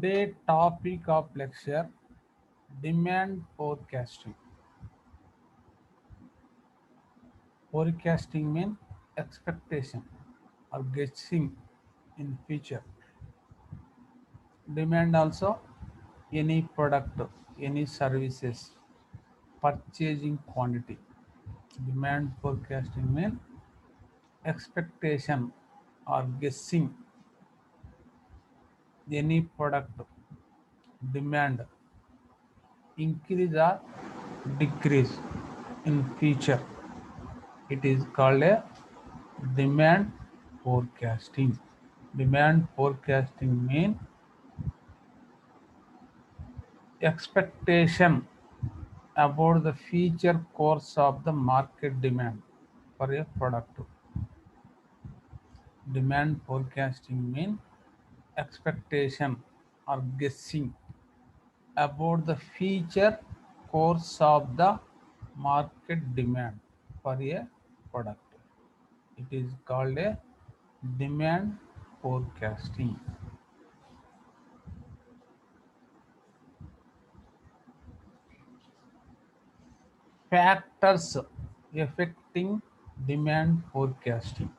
Today topic of lecture demand forecasting. Forecasting means expectation or guessing in future. Demand also any product, any services, purchasing quantity. Demand forecasting means expectation or guessing any product demand increase or decrease in future. It is called a demand forecasting. Demand forecasting means expectation about the future course of the market demand for a product. Demand forecasting means expectation or guessing about the future course of the market demand for a product. It is called a demand forecasting. Factors affecting demand forecasting.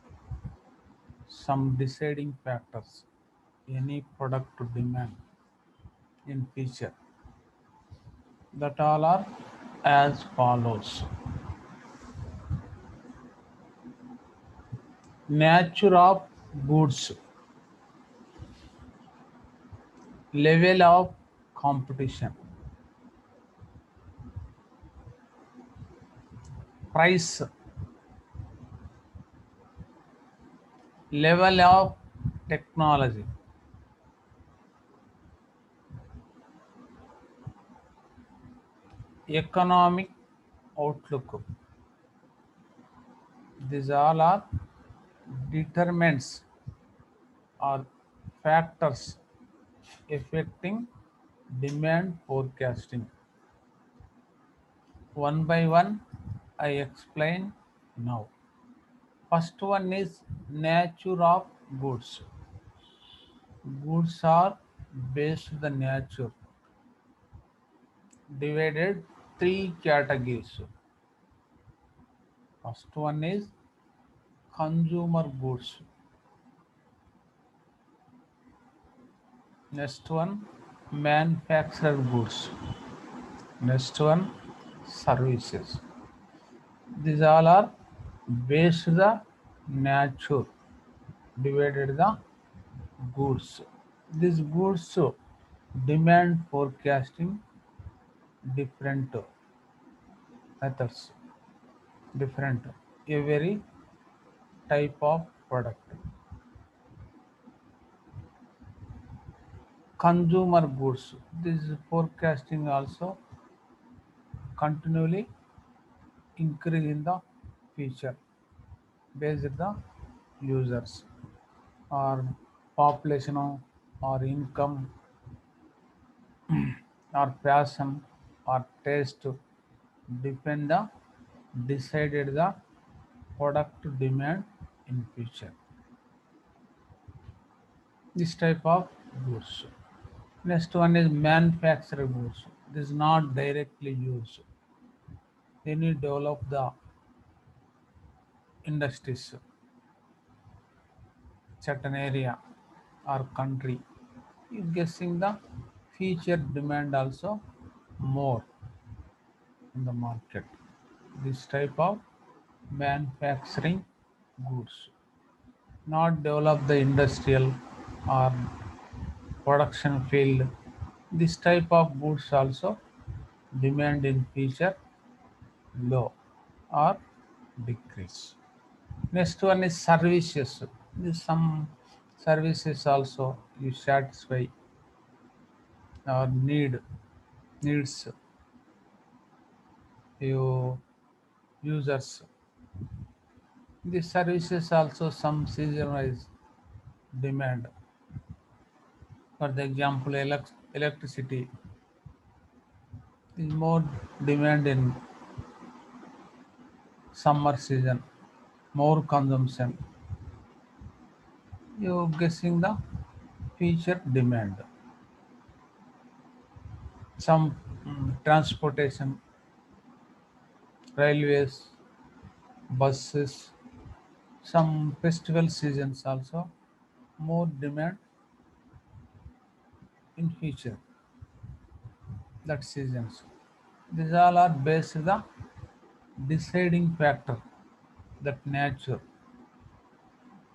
Some deciding factors any product to demand in future. That all are as follows. Nature of goods, level of competition, price, level of technology, economic outlook. These all are determinants or factors affecting demand forecasting. One by one, I explain now. First one is nature of goods. Goods are based on the nature, divided three categories. First one is consumer goods. Next one, manufactured goods. Next one, services. These all are based on the nature, divided the goods. These goods demand forecasting different methods, different every type of product. Consumer goods, this forecasting also continually increase in the future based on the users or population or income or passion or taste depend the decided the product demand in future. This type of goods. Next one is manufactured goods. This is not directly used. They need develop the industries, certain area or country. You guessing the future demand also more in the market. This type of manufacturing goods. Not develop the industrial or production field. This type of goods also demand in future low or decrease. Next one is services. This some services also you satisfy or needs you users. These services also some seasonalized demand. For the example, electricity is more demand in summer season, more consumption. You guessing the future demand. some transportation, railways, buses, some festival seasons also, more demand in future, that seasons. These all are based the deciding factor that nature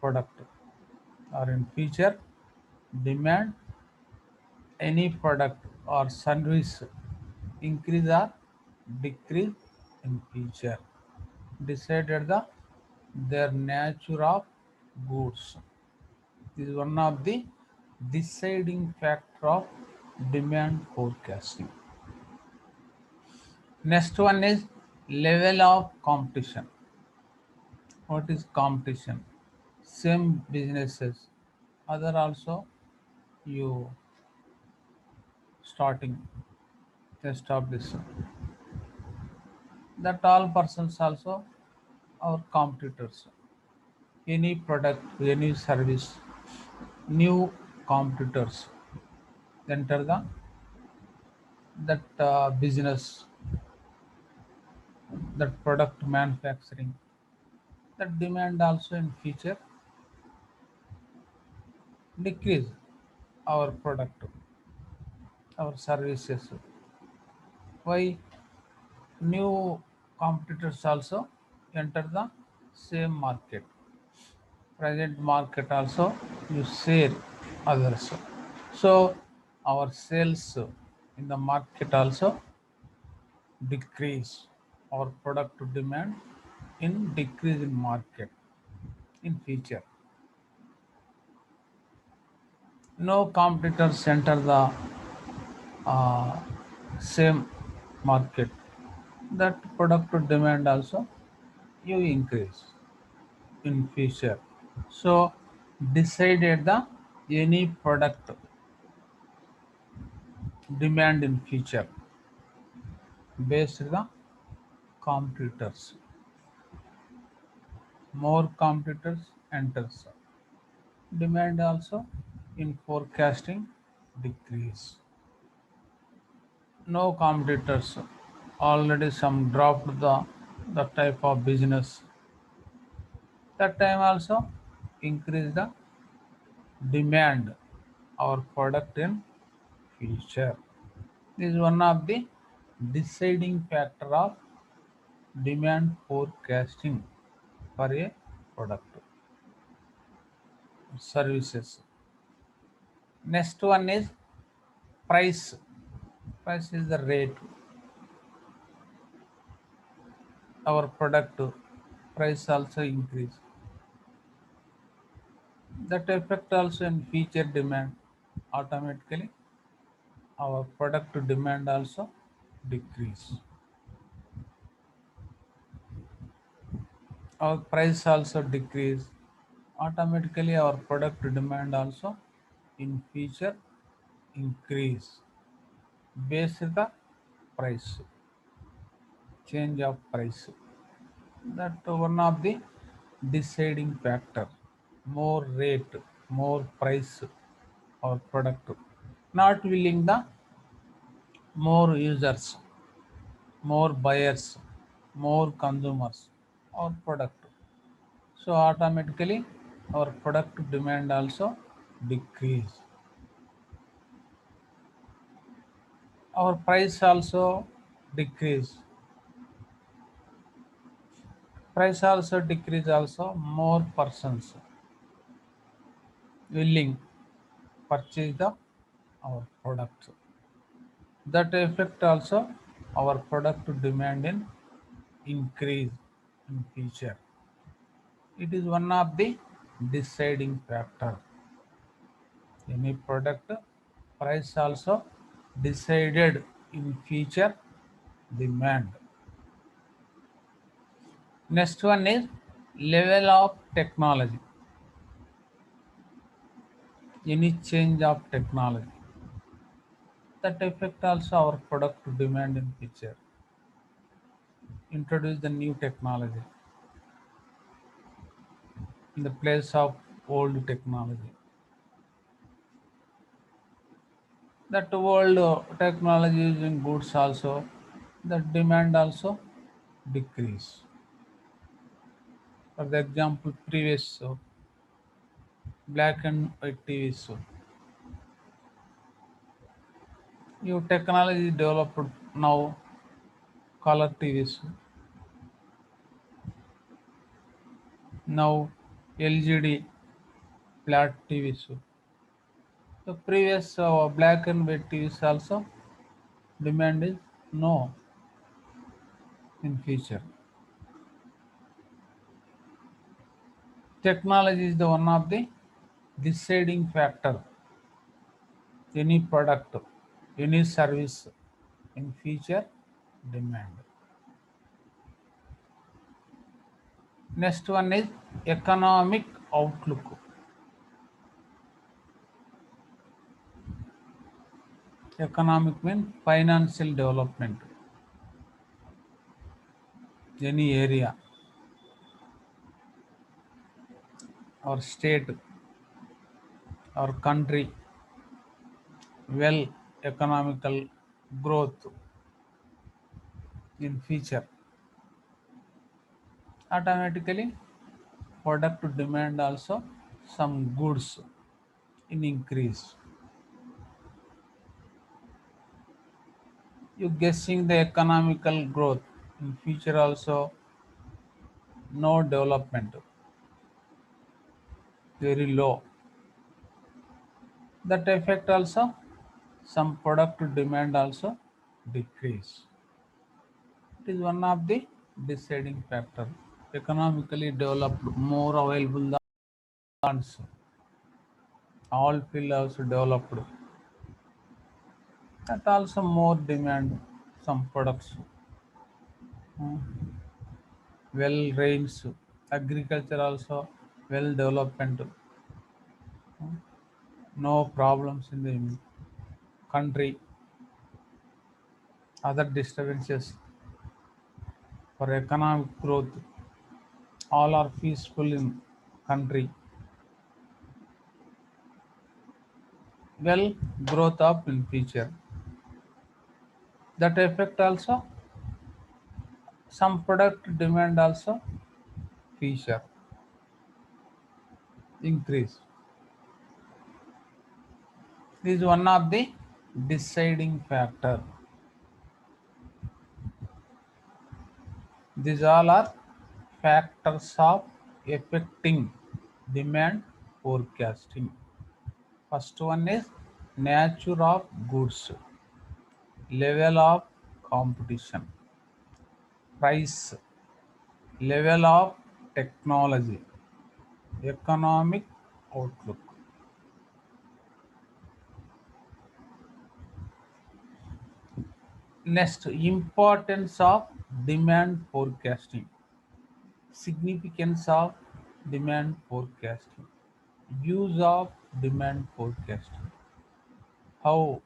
product or in future demand any product or service increase or decrease in future decided the their nature of goods. This is one of the deciding factor of demand forecasting. Next one is level of competition. What is competition? Same businesses, other also you starting establish that all persons also our competitors. Any product, any service, new competitors enter the that business, that product manufacturing, that demand also in future decrease our product, our services. Why new competitors also enter the same market, present market also you share others. So our sales in the market also decrease, our product demand in decrease in market in future. No competitors enter the uh, same market, that product demand also you increase in future. So decided the any product demand in future based the competitors. More competitors enters. Demand also in forecasting decrease. No competitors, already some dropped the type of business. That time also increase the demand our product in future. This is one of the deciding factor of demand forecasting for a product services. Next one is price. Price is the rate our product price also increase. That effect also in future demand automatically our product demand also decrease. Our price also decrease. Automatically our product demand also in future increase based the price, change of price. That one of the deciding factor. More rate, more price or product. Not willing the more users, more buyers, more consumers or product. So automatically our product demand also decrease. Our price also decrease. Price also decrease also more persons willing purchase the our products. That affect also our product demand in increase in future. It is one of the deciding factor. Any product price also decided in future demand. Next one is level of technology. Any change of technology that affect also our product demand in future. Introduce the new technology in the place of old technology. That world technology using goods also, the demand also decrease. For the example, previous black and white TVs. New technology developed now color TVs. Now LGD flat TVs. The previous black and white TVs also demand is no in future. Technology is the one of the deciding factor any product, any service in future demand. Next one is economic outlook. Economic means financial development. Any area or state or country well economical growth in future automatically product demand also some goods in increase. You guessing the economical growth in future also no development very low. That effect also some product demand also decrease. It is one of the deciding factor. Economically developed, more available funds. All field also developed. That also more demand some products. Well rains, agriculture also well development. No problems in the country. Other disturbances for economic growth. All are peaceful in country. Well growth up in future. That effect also some product demand also future increase. This is one of the deciding factor. These all are factors of affecting demand forecasting. First one is nature of goods, level of competition, price, level of technology, economic outlook. Next, importance of demand forecasting, significance of demand forecasting, use of demand forecasting, how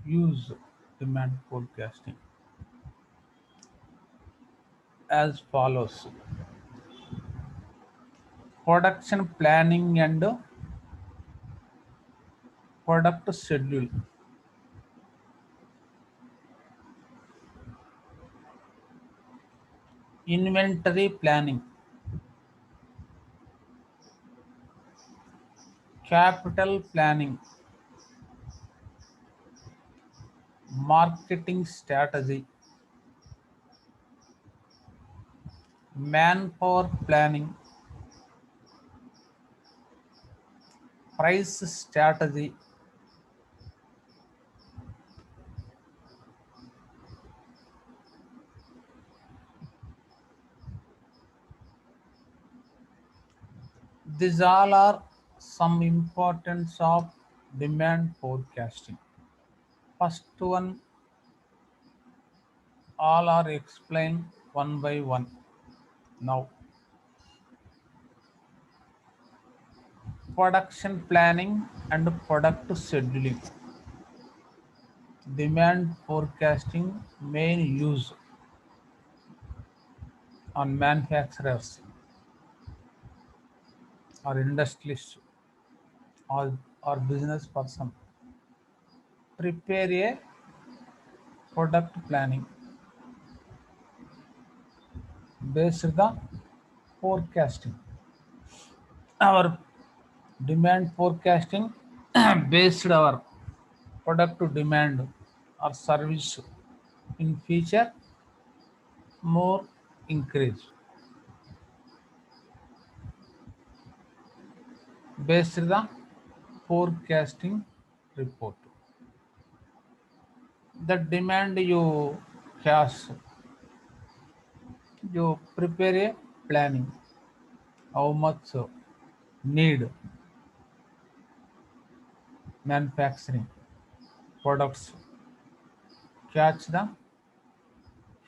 use demand forecasting as follows: production planning and product schedule, inventory planning, capital planning, marketing strategy, manpower planning, price strategy, these all are some importance of demand forecasting. First one, all are explained one by one. Now, production planning and product scheduling. Demand forecasting main use on manufacturers or industrialists or business person prepare a product planning based the forecasting. Our demand forecasting based our product to demand or service in future more increase based the forecasting report. The demand you has, you prepare a planning how much need manufacturing products catch the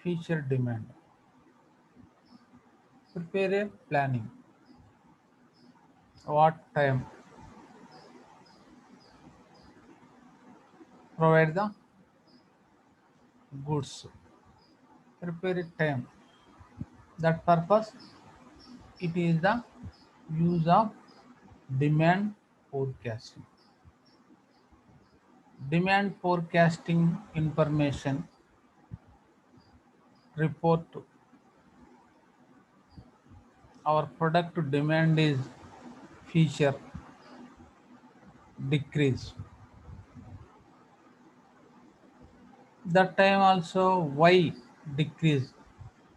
future demand. Prepare a planning what time provide the goods. Prepare a time. That purpose it is the use of demand forecasting. Demand forecasting information report our product demand is feature decrease. That time also why decrease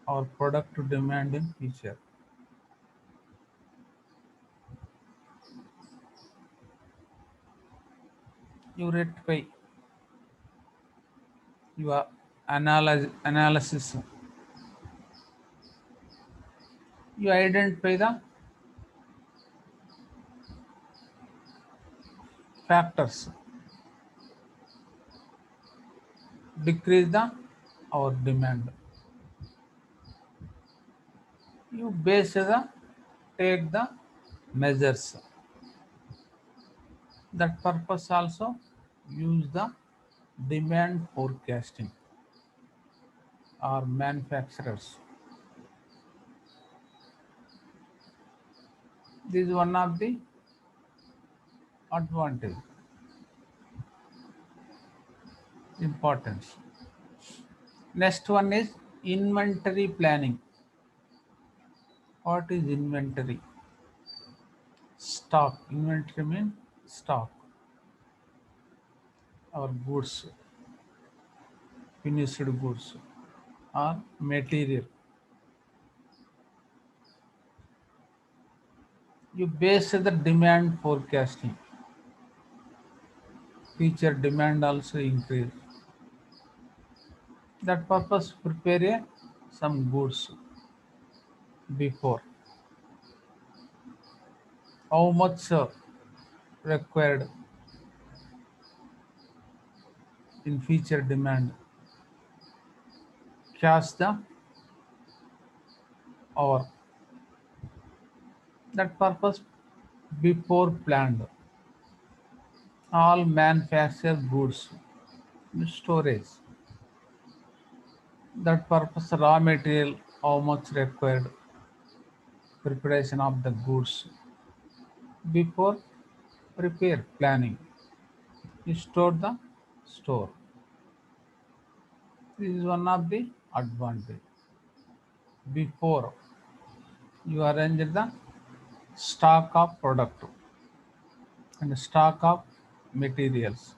our product demand in future. You rectify your analysis. You identify the factors decrease the our demand. You base the take the measures. That purpose also use the demand forecasting or manufacturers. This is one of the advantage importance. Next one is inventory planning. What is inventory? Stock. Inventory means stock or goods, finished goods or material. You base the demand forecasting. Future demand also increase. That purpose prepare some goods before. How much required in future demand. Catch the or that purpose before planned. All manufactured goods in storage. That purpose raw material how much required preparation of the goods before prepare planning. You store the store. This is one of the advantage. Before you arrange the stock of product and stock of materials.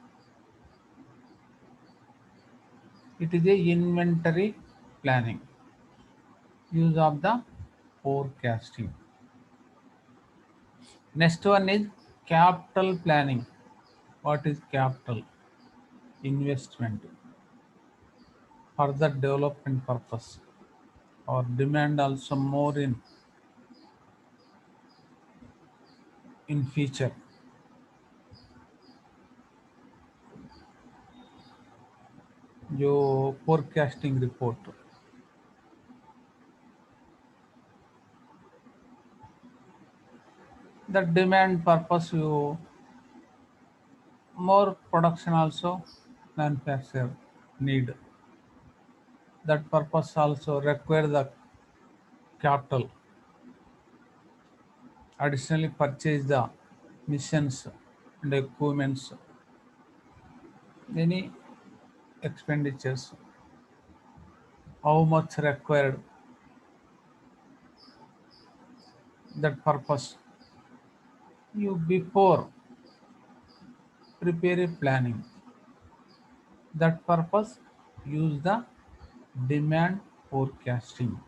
It is a inventory planning. Use of the forecasting. Next one is capital planning. What is capital? Investment. Further development purpose or demand also more in future. Your forecasting report. The demand purpose you more production also manufacture need. That purpose also require the capital. Additionally purchase the machines and equipments any expenditures, how much required, that purpose. You before prepare a planning, that purpose use the demand forecasting.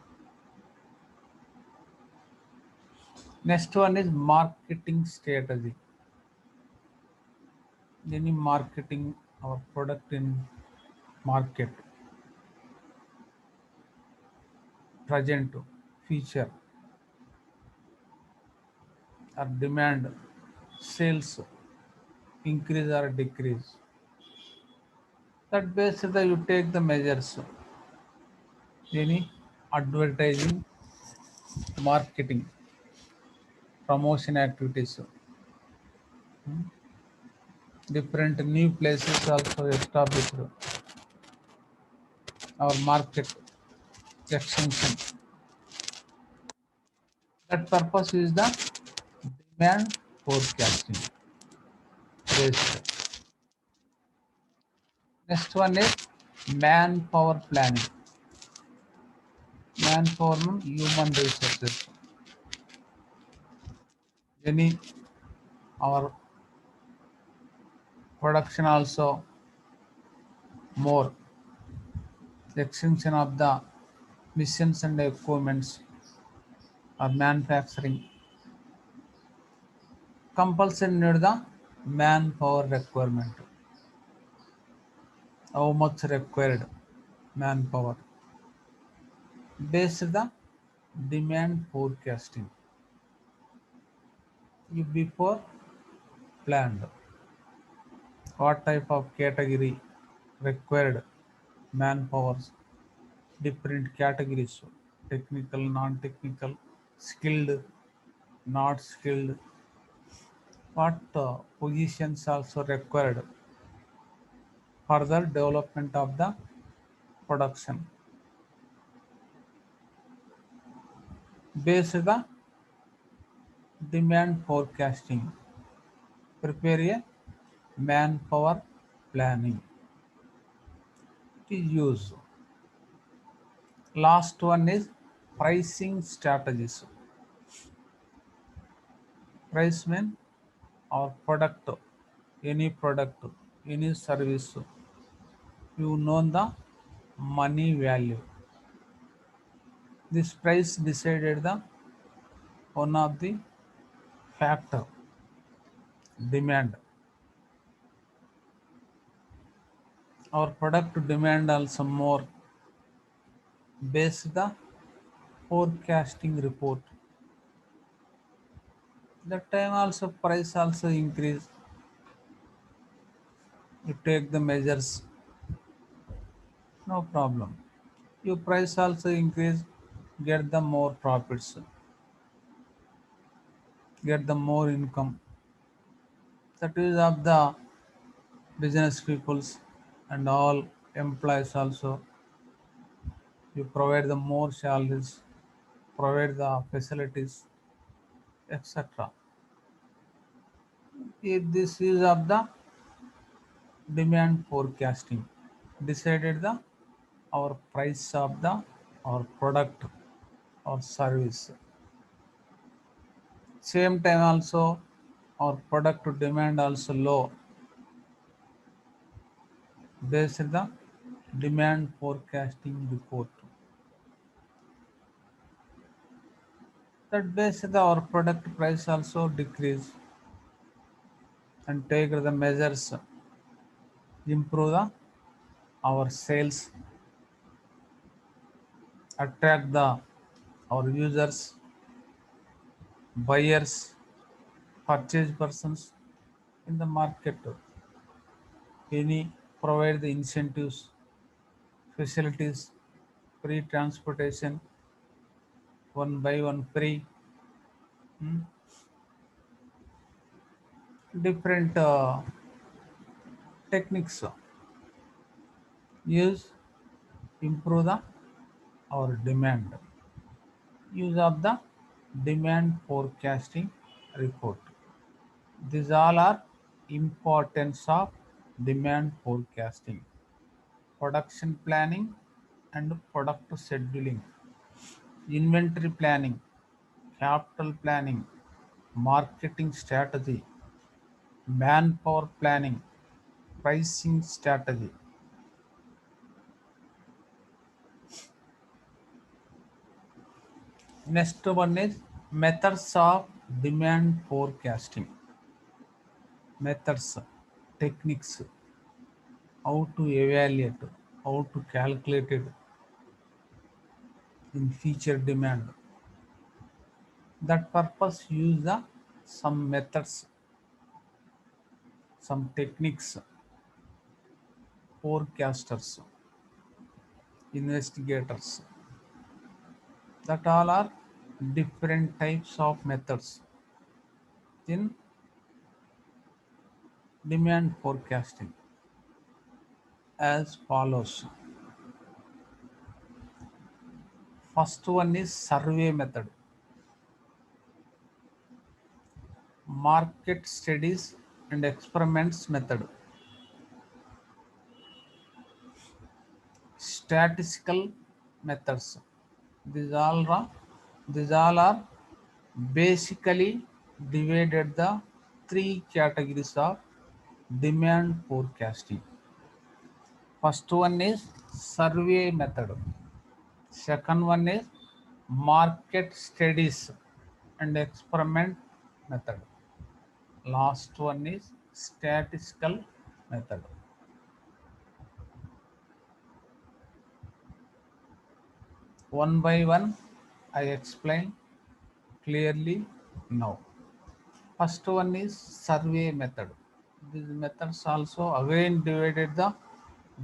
Next one is marketing strategy. Any marketing our product in market, present, future, or demand, sales increase or decrease. That basis that you take the measures. Any advertising, marketing, promotion activities, different new places also established. Our market extension. That purpose is the demand forecasting based. Next one is manpower planning. Manpower means human resources. Any our production also more extension of the machines and equipments or manufacturing compulsory need the manpower requirement. How much required manpower based the demand forecasting. You before planned what type of category required manpowers, different categories, technical, non-technical, skilled, not skilled, what positions also required further development of the production based the demand forecasting, prepare a manpower planning to use. Last one is pricing strategies. Price mean our product, any service, you know the money value. This price decided the one of the factor demand. Our product demand also more based the forecasting report. That time also price also increase. You take the measures, no problem. Your price also increase, get the more profits, get the more income. That is of the business peoples and all employees also. You provide the more salaries, provide the facilities, etc. If this is of the demand forecasting, decided the our price of the our product or service. Same time also our product demand also low based the demand forecasting report. That based the our product price also decrease and take the measures improve the our sales, attract the our users, buyers, purchase persons in the market. Any provide the incentives, facilities, free transportation, one buy one free, different techniques use improve the our demand. Use of the demand forecasting report. These all are importance of demand forecasting, production planning and product scheduling, inventory planning, capital planning, marketing strategy, manpower planning, pricing strategy. Next one is methods of demand forecasting. Methods, techniques, how to evaluate, how to calculate it in future demand. That purpose use the some methods, some techniques, forecasters, investigators. That all are different types of methods in demand forecasting as follows. First one is survey method, market studies and experiments method, statistical methods. These all are, these all are basically divided the three categories of demand forecasting. First one is survey method. Second one is market studies and experiment method. Last one is statistical method. One by one, I explain clearly now. First one is survey method. These methods also again divided the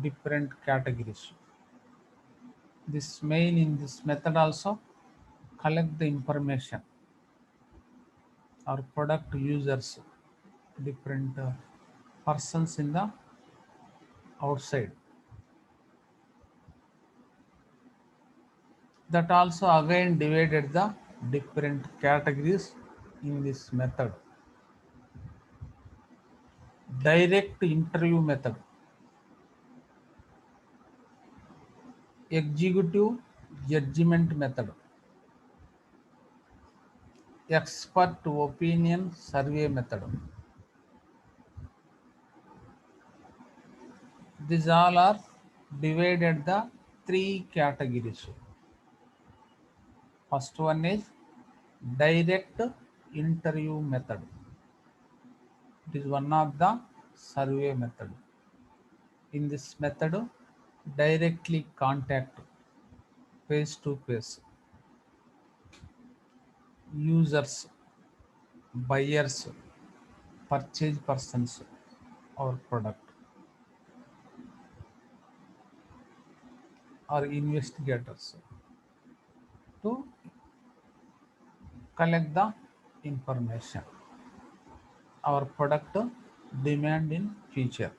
different categories. This main in this method also collect the information or product users, different persons in the outside. That also again divided the different categories in this method. Direct interview method, executive judgment method, expert opinion survey method. These all are divided the three categories. First one is direct interview method. It is one of the survey method. In this method, directly contact face to face users, buyers, purchase persons or product or investigators to collect the information our product demand in future.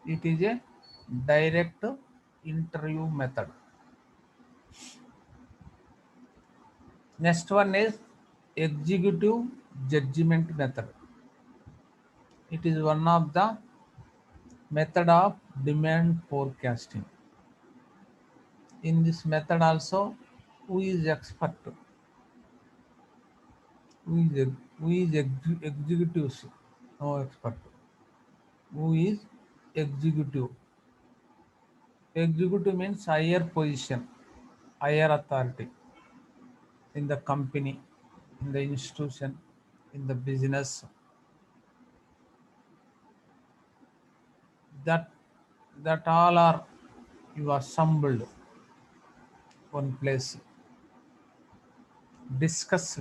It is a direct interview method. Next one is executive judgment method. It is one of the method of demand forecasting. In this method also, who is expert, who is executives, no expert. Who is executive? Executive means higher position, higher authority in the company, in the institution, in the business. That that all are you assembled one place, discussed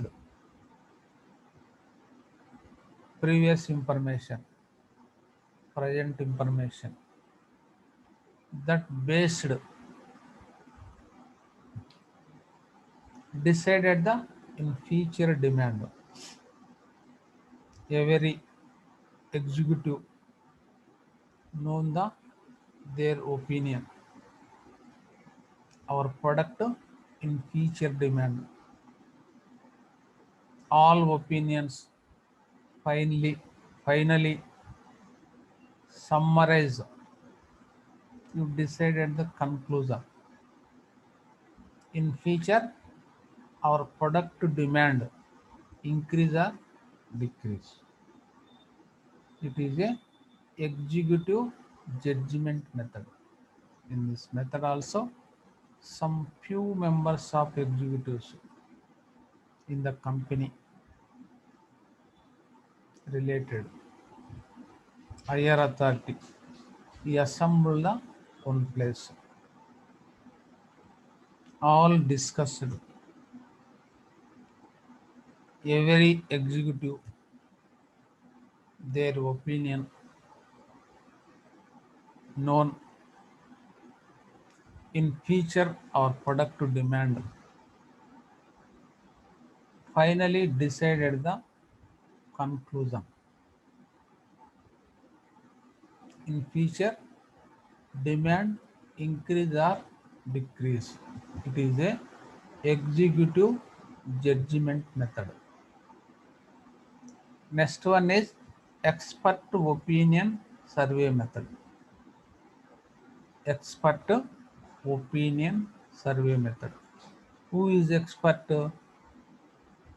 previous information, present information, that based decided the in future demand. Every executive known the their opinion, our product in future demand. All opinions finally summarize, you decide at the conclusion. In future, our product demand increase or decrease. It is a executive judgment method. In this method also, some few members of executives in the company related higher authority, he assembled the one place, all discussed, every executive their opinion known. In future our product demand finally decided the conclusion. In future demand increase or decrease. It is a executive judgment method. Next one is expert opinion survey method. Expert opinion survey method. Who is expert?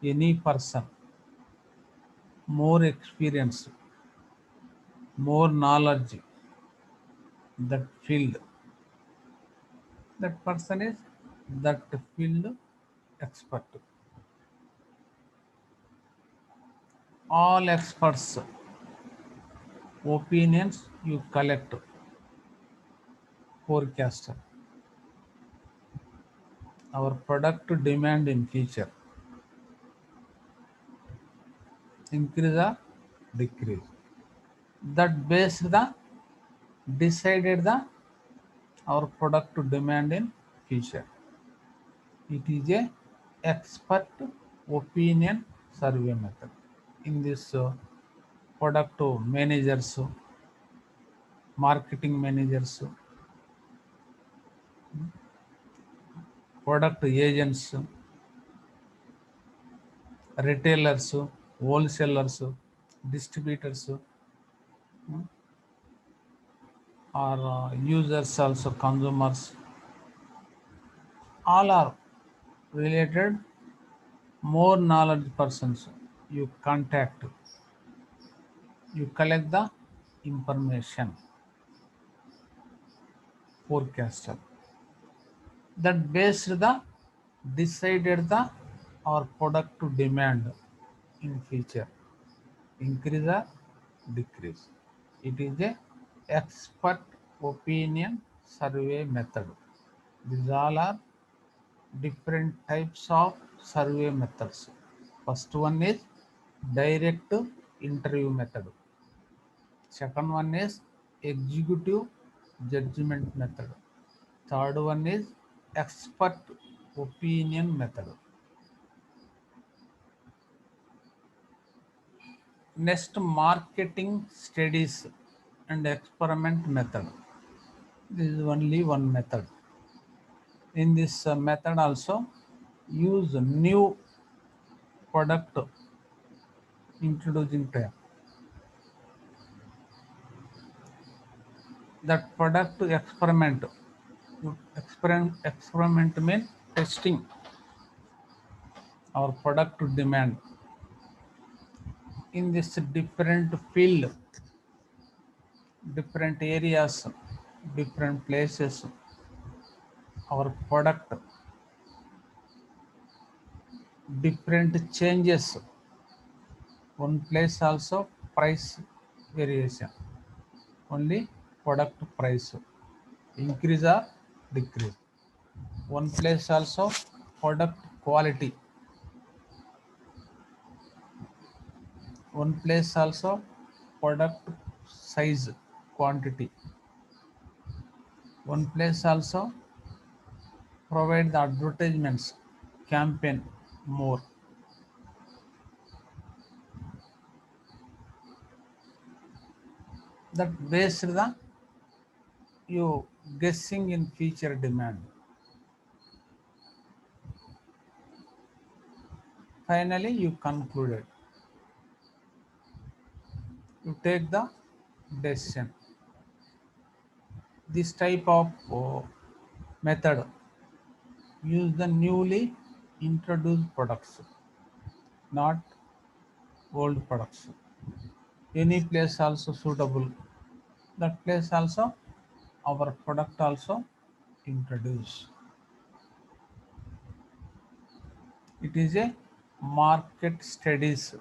Any person more experience, more knowledge that field. That person is that field expert. All experts opinions you collect, forecaster. Our product demand in future increase or decrease. That based the decided the our product demand in future. It is a expert opinion survey method. In this product managers, marketing managers, product agents, retailers, wholesalers, distributors, or users also consumers, all are related more knowledge persons. You contact, you collect the information, forecaster. That based the decided the our product to demand in future increase or decrease. It is a expert opinion survey method. These all are different types of survey methods. First one is direct interview method. Second one is executive judgment method. Third one is expert opinion method. Next, marketing studies and experiment method. This is only one method. In this method also use new product introducing time. That product experiment. Experiment means testing our product demand in this different field, different areas, different places. Our product different changes. One place also price variation. Only product price increase or decrease. One place also product quality. One place also product size quantity. One place also provide the advertisements campaign more. That based the you guessing in future demand. Finally you concluded. You take the decision. This type of method use the newly introduced products, not old products. Any place also suitable. That place also our product also introduce. It is a market studies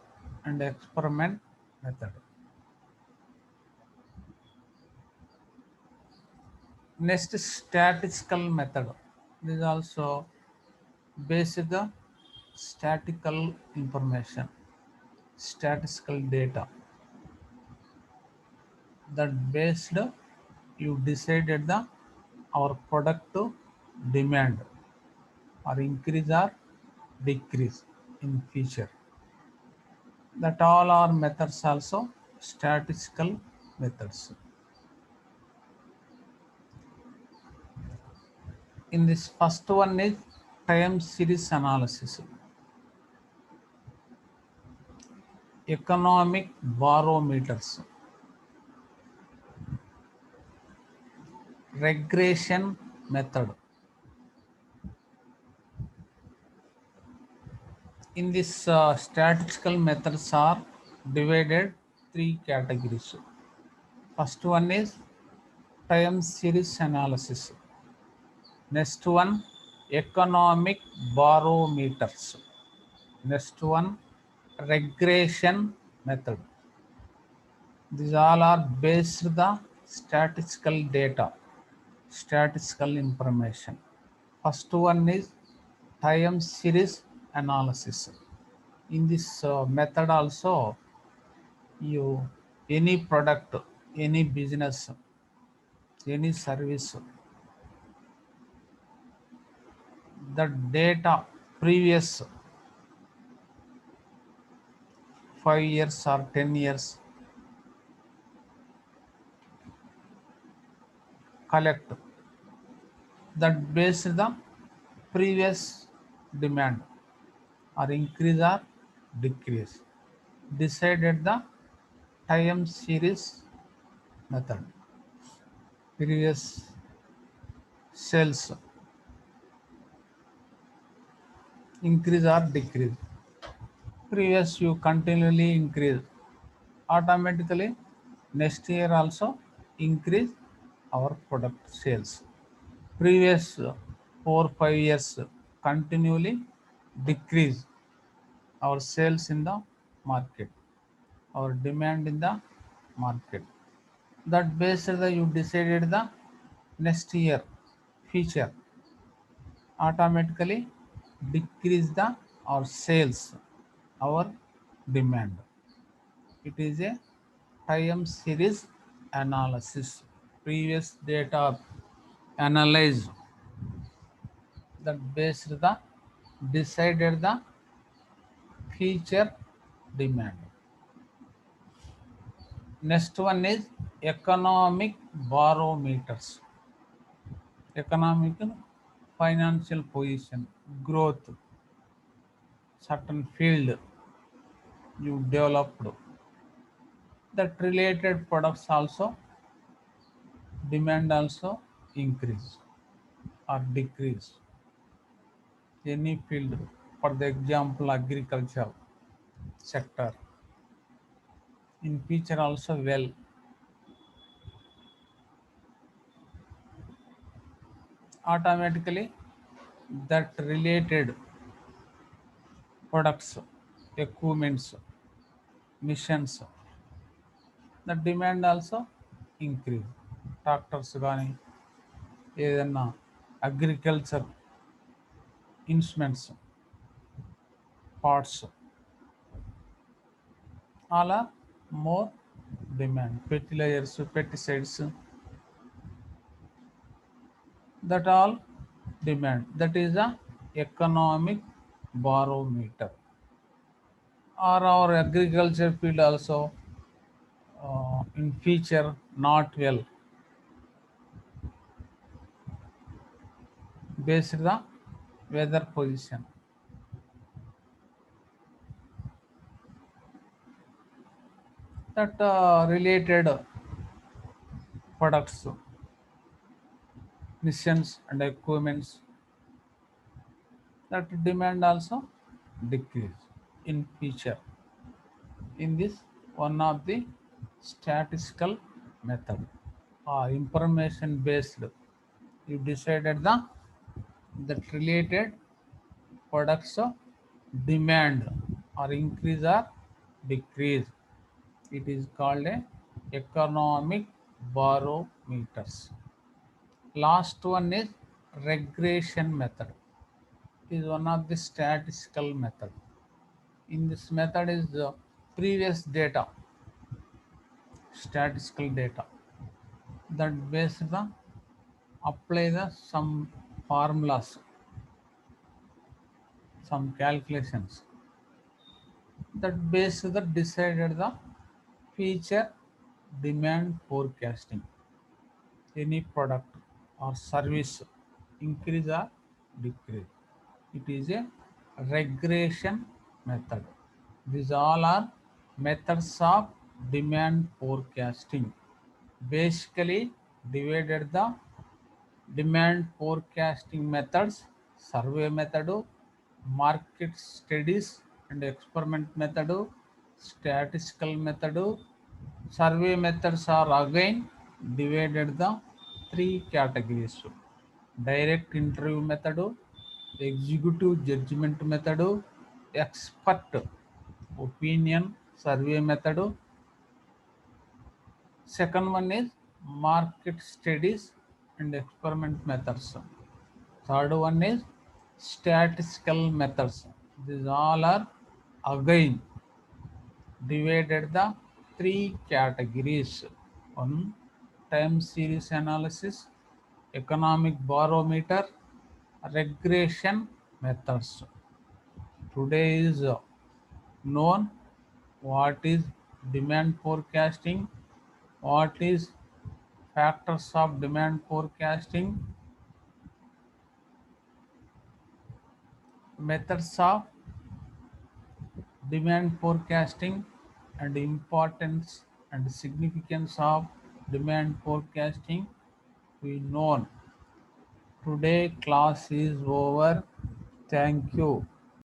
and experiment method. Next, statistical method. This is also based the statistical information, statistical data that based you decided the our product demand or increase or decrease in future. That all are methods also statistical methods. In this first one is time series analysis, economic barometers, regression method. In this statistical methods are divided three categories. First one is time series analysis. Next one, economic barometers. Next one, regression method. These all are based the statistical data, statistical information. First one is time series analysis. In this method also, you any product, any business, any service, the data previous 5 years or 10 years collect that based the previous demand or increase or decrease decided the time series method previous sales increase or decrease previous you continually increase automatically next year also increase our product sales previous 4 5 years continually decrease our sales in the market, our demand in the market. That based the you decided the next year future automatically decrease the our sales, our demand. It is a time series analysis. Previous data analyze that based the decided the future demand. Next one is economic barometers. Economic financial position, growth, certain field you developed. That related products also demand also increase or decrease. Any field, for the example, agriculture sector, in future also well. Automatically that related products, equipments, missions, the demand also increase. Tractors కానీ ఏదన్నా agriculture instruments parts అలా more demand fertilizers pesticides that all demand. That is the economic barometer. Or our agriculture field also in future not well based the weather position. That related products missions and equipments, that demand also decrease in future. In this, one of the statistical method or information based, you decided that related products demand or increase or decrease. It is called a economic barometers. Last one is regression method. It is one of the statistical method. In this method is previous data, statistical data, that based the apply the some formulas, some calculations, that based the decided the future demand forecasting, any product or service increase or decrease. It is a regression method. These all are methods of demand forecasting. Basically divided the demand forecasting methods: survey method, market studies and experiment method, statistical method. Survey methods are again divided the three categories: direct interview method, executive judgment method, expert opinion survey method. Second one is market studies and experiment methods. Third one is statistical methods. These all are again divided the three categories: one, time series analysis, economic barometer, regression methods. Today is known what is demand forecasting, what is factors of demand forecasting, methods of demand forecasting, and importance and significance of demand forecasting we know. Today class is over. Thank you.